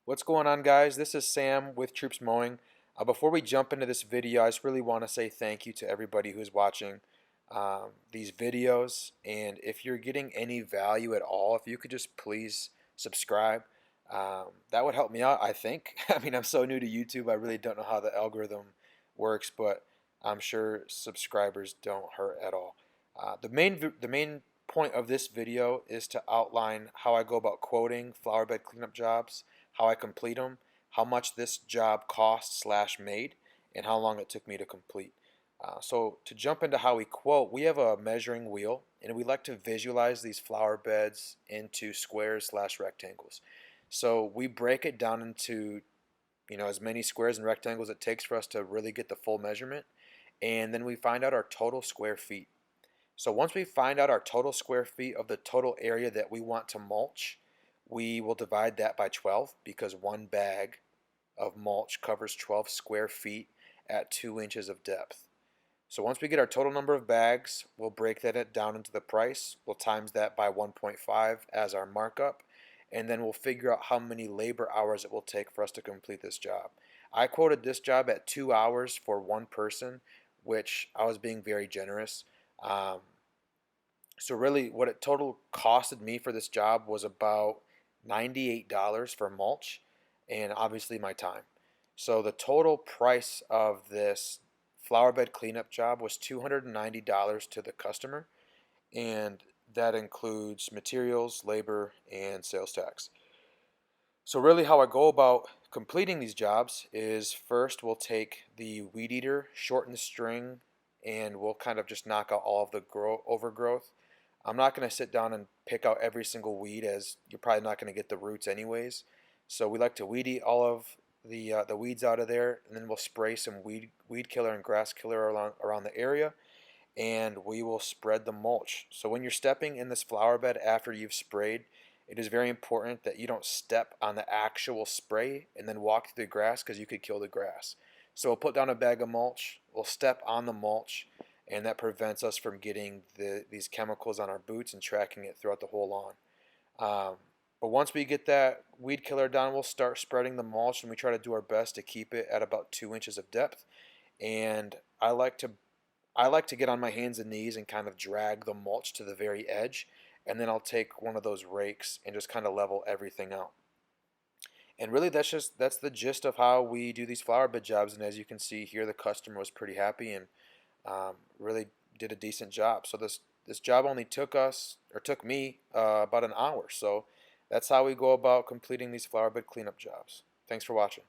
What's going on, guys? This is Sam with Troops Mowing. Before we jump into this video, I just really want to say thank you to everybody who's watching these videos. And if you're getting any value at all, if you could just please subscribe, that would help me out, I think. I mean, I'm so new to YouTube, I really don't know how the algorithm works, but I'm sure subscribers don't hurt at all. The main point of this video is to outline how I go about quoting flower bed cleanup jobs, how I complete them, how much this job cost slash made, and how long it took me to complete. So to jump into how we quote, we have a measuring wheel, and we like to visualize these flower beds into squares slash rectangles. So we break it down into as many squares and rectangles it takes for us to really get the full measurement, and then we find out our total square feet. So once we find out our total square feet of the total area that we want to mulch, we will divide that by 12 because one bag of mulch covers 12 square feet at 2 inches of depth. So once we get our total number of bags, we'll break that down into the price. We'll times that by 1.5 as our markup, and then we'll figure out how many labor hours it will take for us to complete this job. I quoted this job at 2 hours for one person, which I was being very generous. So really what it total costed me for this job was about $98 for mulch and obviously my time. So the total price of this flower bed cleanup job was $290 to the customer, and that includes materials, labor, and sales tax. So really how I go about completing these jobs is first we'll take the weed eater, shorten the string, and we'll kind of just knock out all of the overgrowth. I'm not going to sit down and pick out every single weed, as you're probably not going to get the roots anyways. So we like to weed eat all of the weeds out of there, and then we'll spray some weed killer and grass killer around the area, and we will spread the mulch. So when you're stepping in this flower bed after you've sprayed, it is very important that you don't step on the actual spray and then walk through the grass, because you could kill the grass. So we'll put down a bag of mulch, we'll step on the mulch, and that prevents us from getting these chemicals on our boots and tracking it throughout the whole lawn. But once we get that weed killer down, we'll start spreading the mulch, and we try to do our best to keep it at about 2 inches of depth. And I like to get on my hands and knees and kind of drag the mulch to the very edge, and then I'll take one of those rakes and just kind of level everything out. And really that's the gist of how we do these flower bed jobs. And as you can see here, the customer was pretty happy and really did a decent job. So this job only took me about an hour. So that's how we go about completing these flower bed cleanup jobs. Thanks for watching.